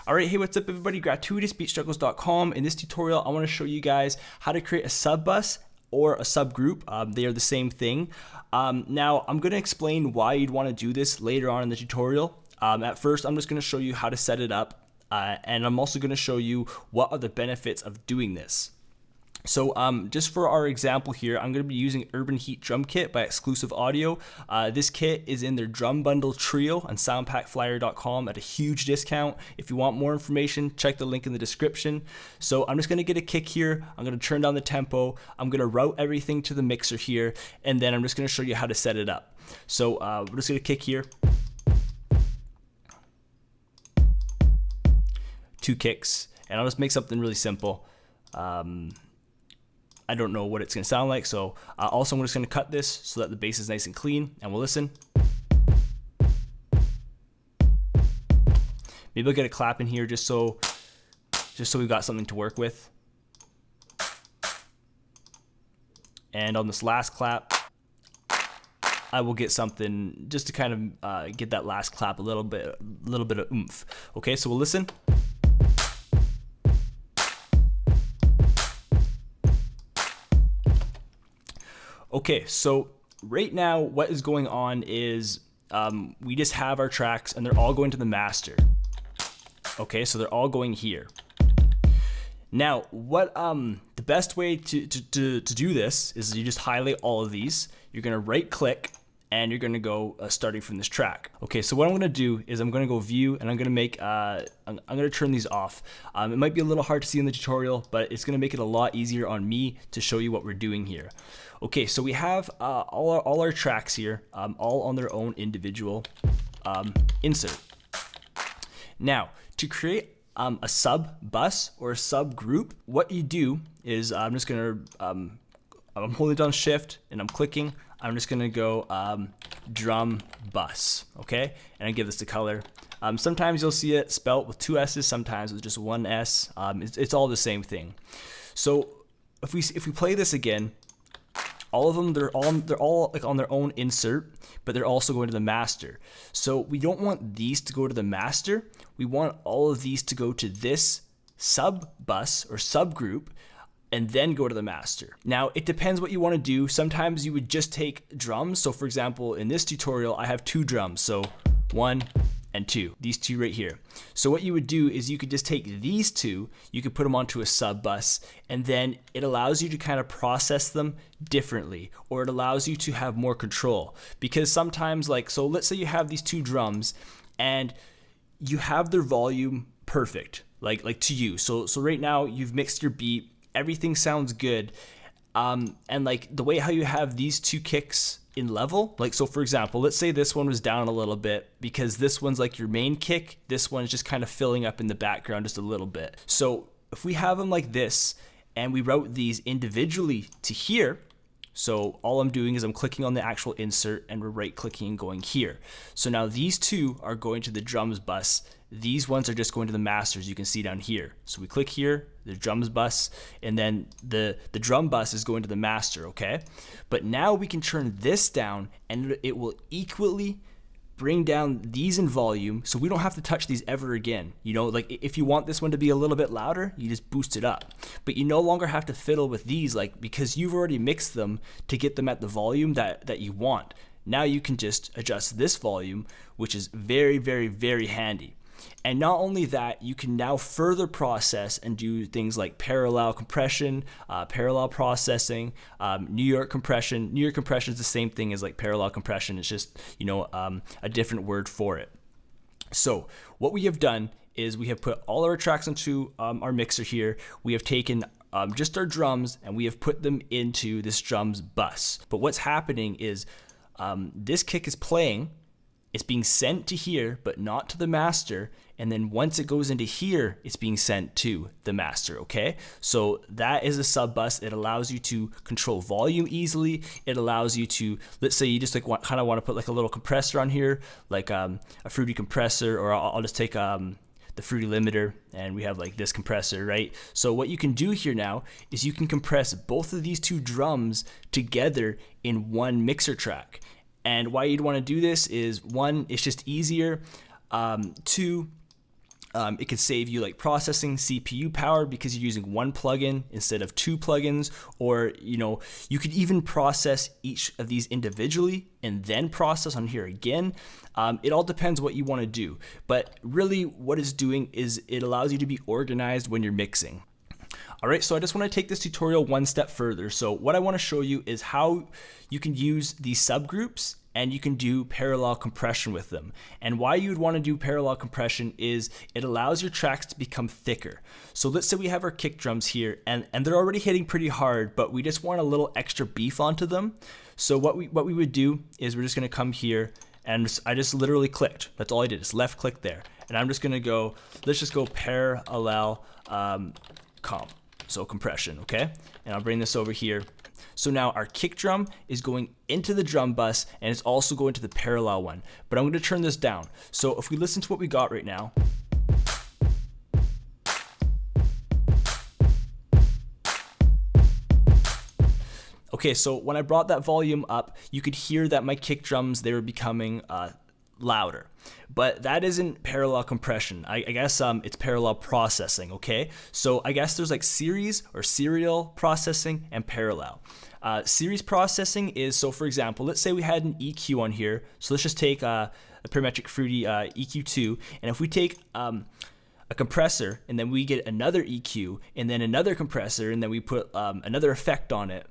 Alright, hey, what's up everybody? GratuitousBeatStruggles.com. In this tutorial, I want to show you guys how to create a sub bus or a subgroup. They are the same thing. Now, I'm going to explain why you'd want to do this later on in the tutorial. At first, I'm just going to show you how to set it up, and I'm also going to show you what are the benefits of doing this. So just for our example here, I'm going to be using Urban Heat Drum Kit by Exclusive Audio. This kit is in their Drum Bundle Trio on soundpackflyer.com at a huge discount. If you want more information, check the link in the description. So I'm just going to get a kick here. I'm going to turn down the tempo. I'm going to route everything to the mixer here, and then I'm just going to show you how to set it up. So we're just going to kick here. 2 kicks, and I'll just make something really simple. I don't know what it's going to sound like, so also I'm just going to cut this so that the bass is nice and clean, and we'll listen. Maybe I'll get a clap in here just so we've got something to work with. And on this last clap, I will get something just to kind of get that last clap a little bit of oomph. Okay, so we'll listen. Okay, so right now what is going on is we just have our tracks and they're all going to the master. Okay, so they're all going here. Now, what the best way to do this is you just highlight all of these. You're gonna right click and you're gonna go starting from this track. Okay, so what I'm gonna do is I'm gonna go view and I'm gonna make I'm gonna turn these off. It might be a little hard to see in the tutorial, but it's gonna make it a lot easier on me to show you what we're doing here. Okay, so we have all our tracks here, all on their own individual insert. Now, to create a sub bus or a subgroup, what you do is I'm just gonna I'm holding down shift and I'm clicking. I'm just gonna go drum bus, okay? And I give this the color. Sometimes you'll see it spelt with 2 S's, sometimes with just 1 S. It's all the same thing. So if we play this again, all of them, they're all like on their own insert, but they're also going to the master. So we don't want these to go to the master. We want all of these to go to this sub bus or subgroup and then go to the master. Now, it depends what you want to do. Sometimes you would just take drums. So for example, in this tutorial, I have 2 drums. So 1 and 2, these 2 right here. So what you would do is you could just take these 2, you could put them onto a sub bus, and then it allows you to kind of process them differently, or it allows you to have more control. Because sometimes, like, so let's say you have these 2 drums and you have their volume perfect, like to you. So right now you've mixed your beat, everything sounds good. And like the way how you have these 2 kicks in level, like, so for example, let's say this one was down a little bit because this one's like your main kick, this one's just kind of filling up in the background just a little bit. So if we have them like this and we route these individually to here, so all I'm doing is I'm clicking on the actual insert and we're right clicking and going here. So now these 2 are going to the drums bus. These ones are just going to the masters, you can see down here. So we click here, the drums bus, and then the drum bus is going to the master, okay? But now we can turn this down and it will equally bring down these in volume, so we don't have to touch these ever again. You know, like if you want this one to be a little bit louder, you just boost it up. But you no longer have to fiddle with these, like, because you've already mixed them to get them at the volume that you want. Now you can just adjust this volume, which is very, very, very handy. And not only that, you can now further process and do things like parallel compression, parallel processing, New York compression. New York compression is the same thing as like parallel compression. It's just, you know, a different word for it. So what we have done is we have put all our tracks into our mixer here. We have taken just our drums and we have put them into this drums bus. But what's happening is this kick is playing. It's being sent to here, but not to the master. And then once it goes into here, it's being sent to the master, okay? So that is a sub bus. It allows you to control volume easily. It allows you to, let's say you just like kind of want to put like a little compressor on here, like a fruity compressor, or I'll just take the fruity limiter and we have like this compressor, right? So what you can do here now is you can compress both of these 2 drums together in one mixer track. And why you'd want to do this is, 1, it's just easier. 2, It could save you like processing CPU power because you're using one plugin instead of two plugins, or you could even process each of these individually and then process on here again. It all depends what you want to do, but really what it's doing is it allows you to be organized when you're mixing. All right, so I just want to take this tutorial one step further. So what I want to show you is how you can use these subgroups and you can do parallel compression with them. And why you would want to do parallel compression is it allows your tracks to become thicker. So let's say we have our kick drums here and they're already hitting pretty hard, but we just want a little extra beef onto them. So what we would do is we're just going to come here and I just literally clicked. That's all I did, is left click there. And I'm just going to go, let's just go parallel comp. So compression, okay? And I'll bring this over here. So now our kick drum is going into the drum bus and it's also going to the parallel one. But I'm going to turn this down. So if we listen to what we got right now. Okay, so when I brought that volume up, you could hear that my kick drums, they were becoming louder. But that isn't parallel compression. I guess it's parallel processing, okay? So I guess there's like series or serial processing and parallel. Series processing is, so for example, let's say we had an EQ on here. So let's just take a Parametric Fruity EQ2, and if we take a compressor and then we get another EQ and then another compressor and then we put another effect on it,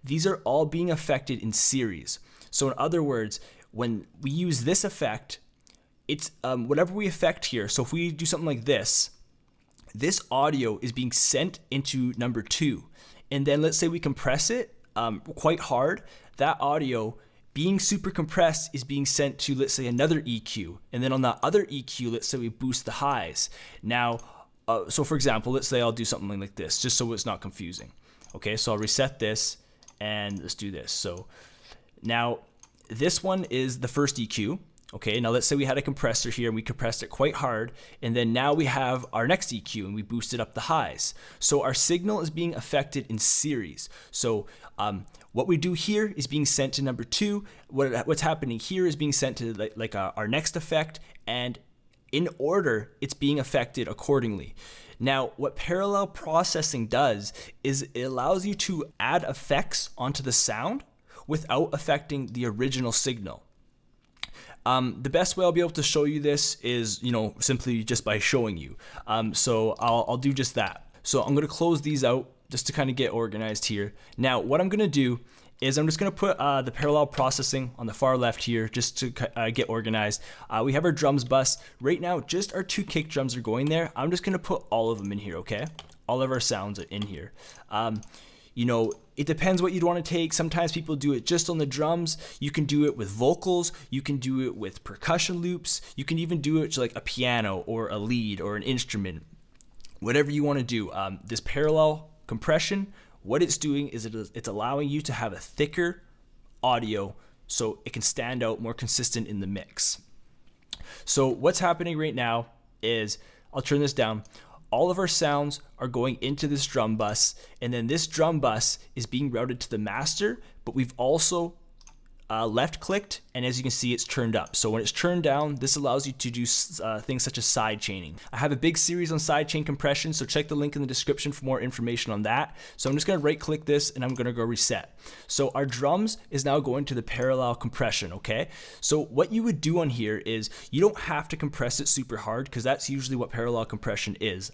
these are all being affected in series. So in other words, when we use this effect, it's whatever we affect here. So if we do something like this audio is being sent into number 2. And then let's say we compress it quite hard. That audio being super compressed is being sent to, let's say, another EQ. And then on that other EQ, let's say we boost the highs. Now, so for example, let's say I'll do something like this, just so it's not confusing. Okay, so I'll reset this and let's do this. So now this one is the first EQ. Okay, now let's say we had a compressor here and we compressed it quite hard, and then now we have our next EQ and we boosted up the highs. So our signal is being affected in series. So what we do here is being sent to number 2. What's happening here is being sent to like our next effect, and in order, it's being affected accordingly. Now, what parallel processing does is it allows you to add effects onto the sound without affecting the original signal. The best way I'll be able to show you this is, simply just by showing you. So I'll do just that. So I'm going to close these out just to kind of get organized here. Now, what I'm going to do is I'm just going to put the parallel processing on the far left here just to get organized. We have our drums bus. Right now, just our 2 kick drums are going there. I'm just going to put all of them in here, okay? All of our sounds are in here. It depends what you'd want to take. Sometimes people do it just on the drums. You can do it with vocals. You can do it with percussion loops. You can even do it to like a piano or a lead or an instrument. Whatever you want to do. This parallel compression, what it's doing is it's allowing you to have a thicker audio so it can stand out more consistent in the mix. So what's happening right now is, I'll turn this down. All of our sounds are going into this drum bus, and then this drum bus is being routed to the master, but we've also left clicked, and as you can see, it's turned up. So when it's turned down, this allows you to do things such as side chaining. I have a big series on side chain compression, so check the link in the description for more information on that. So I'm just going to right click this and I'm going to go reset. So our drums is now going to the parallel compression, okay? So what you would do on here is you don't have to compress it super hard, because that's usually what parallel compression is.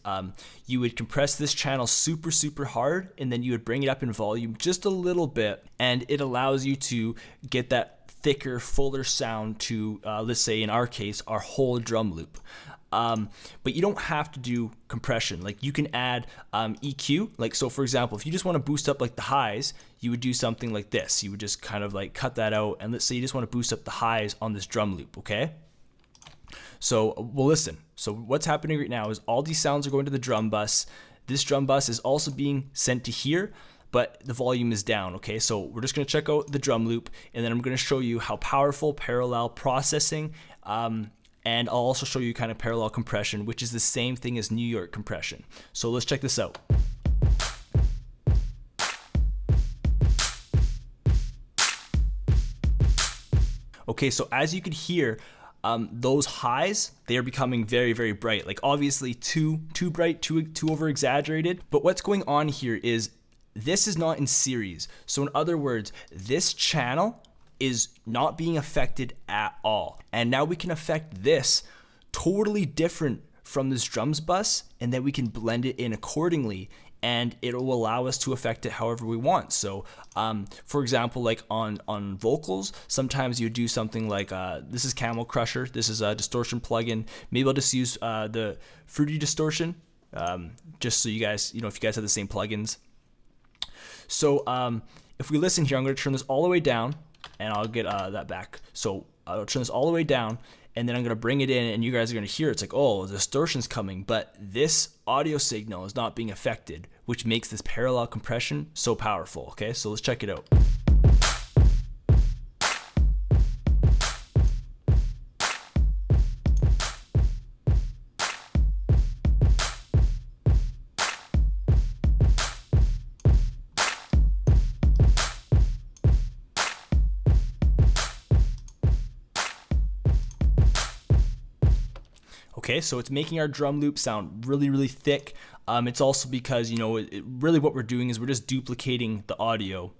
You would compress this channel super hard, and then you would bring it up in volume just a little bit, and it allows you to get that thicker, fuller sound to, let's say in our case, our whole drum loop. But you don't have to do compression. Like, you can add EQ. Like, so for example, if you just want to boost up like the highs, you would do something like this. You would just kind of like cut that out, and let's say you just want to boost up the highs on this drum loop, okay? So, well, listen. So what's happening right now is all these sounds are going to the drum bus. This drum bus is also being sent to here, but the volume is down, okay? So we're just gonna check out the drum loop, and then I'm gonna show you how powerful parallel processing, and I'll also show you kind of parallel compression, which is the same thing as New York compression. So let's check this out. Okay, so as you can hear, those highs, they are becoming very, very bright. Like obviously too bright, too over exaggerated. But what's going on here is this is not in series. So in other words, this channel is not being affected at all. And now we can affect this totally different from this drums bus, and then we can blend it in accordingly, and it will allow us to affect it however we want. So for example, like on vocals, sometimes you do something like this is Camel Crusher, this is a distortion plugin. Maybe I'll just use the Fruity Distortion, just so you guys, if you guys have the same plugins. So if we listen here, I'm going to turn this all the way down, and I'll get that back. So I'll turn this all the way down, and then I'm going to bring it in, and you guys are going to hear it's like, oh, the distortion's coming, but this audio signal is not being affected, which makes this parallel compression so powerful. Okay, so let's check it out. Okay, so it's making our drum loop sound really, really thick. It's also because, really what we're doing is we're just duplicating the audio,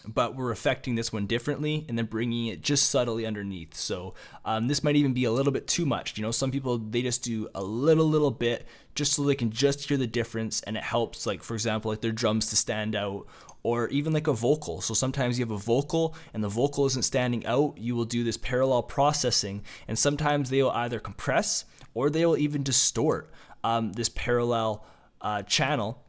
but we're affecting this one differently and then bringing it just subtly underneath. So this might even be a little bit too much. Some people, they just do a little bit just so they can just hear the difference, and it helps, like, for example, like their drums to stand out, or even like a vocal. So sometimes you have a vocal and the vocal isn't standing out, you will do this parallel processing, and sometimes they will either compress or they will even distort this parallel channel,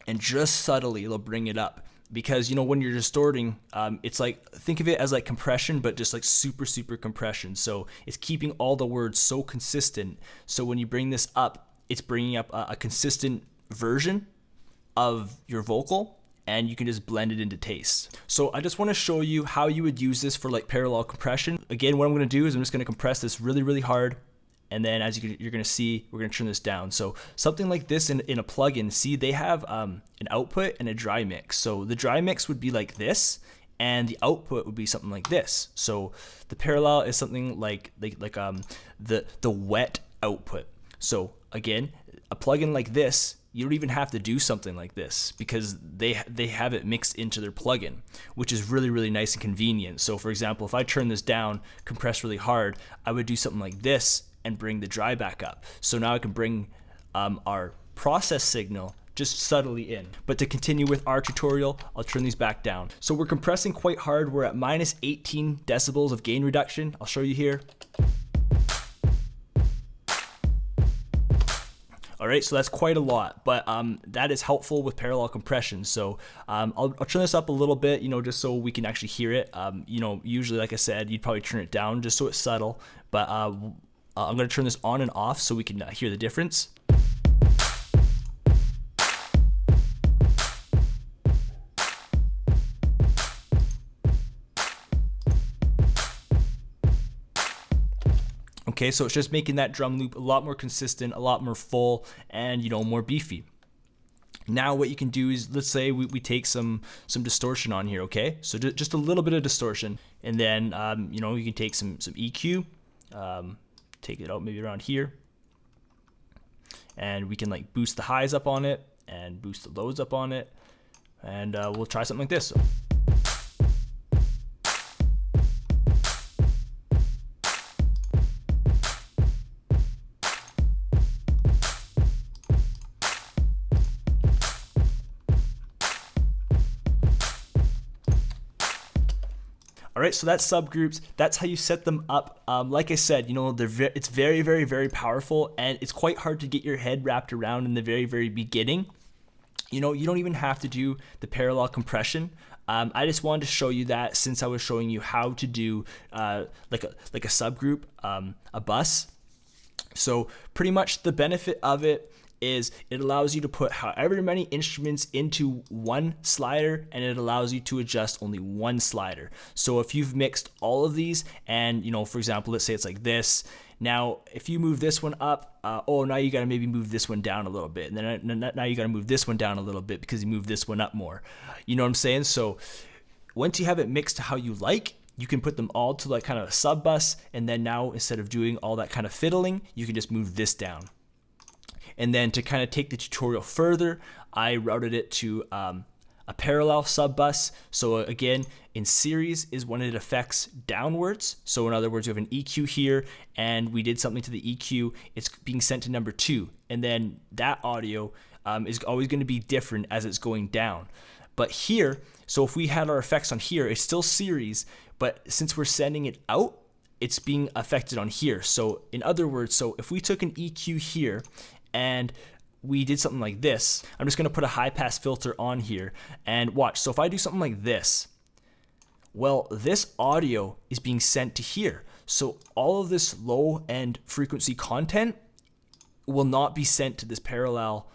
and just subtly they'll bring it up. Because when you're distorting, it's like, think of it as like compression, but just like super compression. So it's keeping all the words so consistent. So when you bring this up, it's bringing up a consistent version of your vocal, and you can just blend it into taste. So I just want to show you how you would use this for like parallel compression. Again, what I'm going to do is I'm just going to compress this really hard, and then as you're going to see, we're going to turn this down. So something like this in a plugin, see, they have an output and a dry mix. So the dry mix would be like this, and the output would be something like this. So the parallel is something like the wet output. So again, a plugin like this, you don't even have to do something like this because they have it mixed into their plugin, which is really nice and convenient. So for example, if I turn this down, compress really hard, I would do something like this and bring the dry back up. So now I can bring our process signal just subtly in. But to continue with our tutorial, I'll turn these back down. So we're compressing quite hard. We're at minus 18 decibels of gain reduction. I'll show you here. All right, so that's quite a lot, but that is helpful with parallel compression. So I'll turn this up a little bit, just so we can actually hear it. Usually, like I said, you'd probably turn it down just so it's subtle, but I'm gonna turn this on and off so we can hear the difference. Okay, so it's just making that drum loop a lot more consistent, a lot more full, and more beefy. Now what you can do is, let's say we take some distortion on here, okay? So just a little bit of distortion, and then you can take some EQ, take it out maybe around here, and we can like boost the highs up on it and boost the lows up on it, and we'll try something like this. All right, so that's subgroups. That's how you set them up. Like I said, it's very powerful, and it's quite hard to get your head wrapped around in the very beginning. You don't even have to do the parallel compression. I just wanted to show you that since I was showing you how to do like a subgroup, a bus. So pretty much the benefit of it is it allows you to put however many instruments into one slider, and it allows you to adjust only one slider. So if you've mixed all of these, and for example, let's say it's like this. Now, if you move this one up, now you gotta maybe move this one down a little bit, and then now you gotta move this one down a little bit because you moved this one up more. You know what I'm saying? So once you have it mixed to how you like, you can put them all to like kind of a sub bus, and then now instead of doing all that kind of fiddling, you can just move this down. And then to kind of take the tutorial further, I routed it to a parallel sub bus. So again, in series is when it affects downwards. So in other words, we have an EQ here and we did something to the EQ, it's being sent to number 2. And then that audio is always going to be different as it's going down. But here, so if we had our effects on here, it's still series, but since we're sending it out, it's being affected on here. So in other words, so if we took an EQ here and we did something like this, I'm just going to put a high pass filter on here and watch. So if I do something like this, well, this audio is being sent to here. So all of this low end frequency content will not be sent to this parallel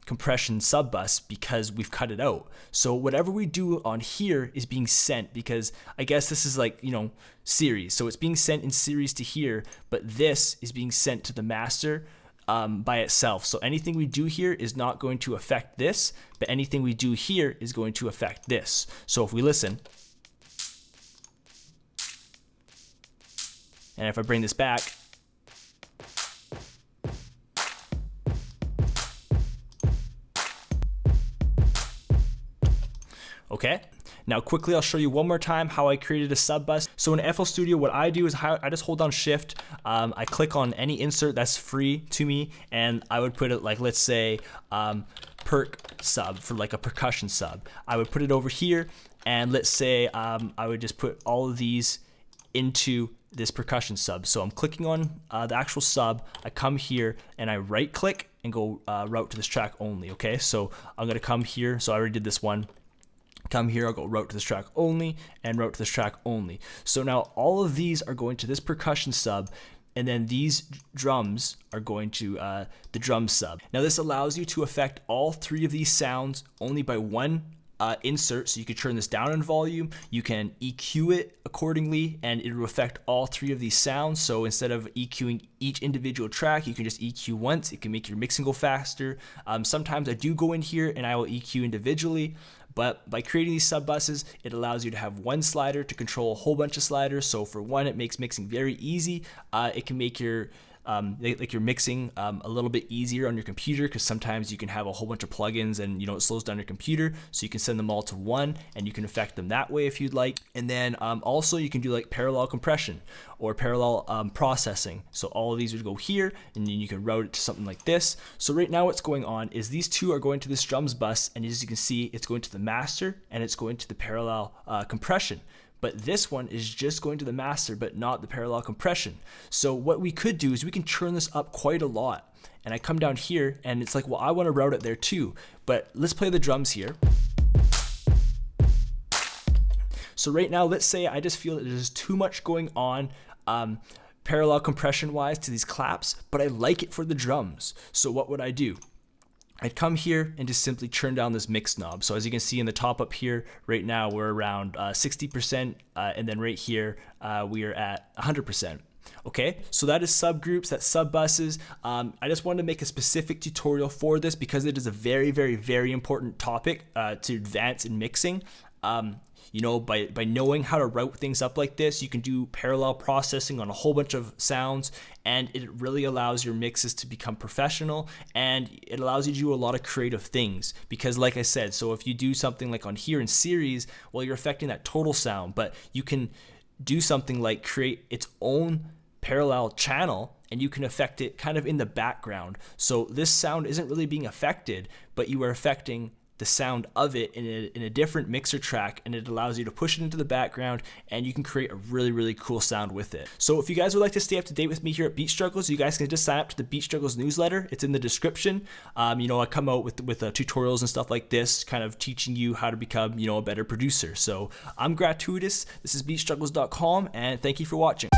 compression sub bus because we've cut it out. So whatever we do on here is being sent, because I guess this is like, series. So it's being sent in series to here, but this is being sent to the master by itself. So anything we do here is not going to affect this, but anything we do here is going to affect this. So if we listen, and if I bring this back, okay. Now quickly, I'll show you one more time how I created a sub bus. So in FL Studio, what I do is I just hold down Shift. I click on any insert that's free to me, and I would put it like, let's say, perk sub for like a percussion sub. I would put it over here, and let's say I would just put all of these into this percussion sub. So I'm clicking on the actual sub. I come here and I right click and go route to this track only. Okay, so I'm gonna come here. So I already did this one. Come here, I'll go route to this track only and route to this track only. So now all of these are going to this percussion sub, and then these drums are going to the drum sub. Now this allows you to affect all 3 of these sounds only by one insert. So you can turn this down in volume, you can EQ it accordingly, and it will affect all 3 of these sounds. So instead of EQing each individual track, you can just EQ once. It can make your mixing go faster. Sometimes I do go in here and I will EQ individually, but by creating these sub buses, it allows you to have one slider to control a whole bunch of sliders. So for one, it makes mixing very easy. It can make your mixing a little bit easier on your computer, because sometimes you can have a whole bunch of plugins and it slows down your computer. So you can send them all to one and you can affect them that way if you'd like. And then also you can do like parallel compression or parallel processing. So all of these would go here, and then you can route it to something like this. So right now what's going on is these 2 are going to this drums bus, and as you can see, it's going to the master and it's going to the parallel compression. But this one is just going to the master, but not the parallel compression. So what we could do is we can turn this up quite a lot. And I come down here and it's like, well, I want to route it there too. But let's play the drums here. So right now, let's say I just feel that there's too much going on parallel compression wise to these claps, but I like it for the drums. So what would I do? I'd come here and just simply turn down this mix knob. So as you can see in the top up here, right now we're around 60%, and then right here we are at 100%. Okay, so that is subgroups, that's sub buses. I just wanted to make a specific tutorial for this because it is a very, very, very important topic to advance in mixing. By knowing how to route things up like this, you can do parallel processing on a whole bunch of sounds, and it really allows your mixes to become professional, and it allows you to do a lot of creative things. Because like I said, so if you do something like on here in series, well, you're affecting that total sound, but you can do something like create its own parallel channel, and you can affect it kind of in the background. So this sound isn't really being affected, but you are affecting the sound of it in a different mixer track, and it allows you to push it into the background, and you can create a really, really cool sound with it. So if you guys would like to stay up to date with me here at Beat Struggles, you guys can just sign up to the Beat Struggles newsletter. It's in the description. I come out with tutorials and stuff like this, kind of teaching you how to become a better producer. So I'm GratuiTous. This is beatstruggles.com, and thank you for watching.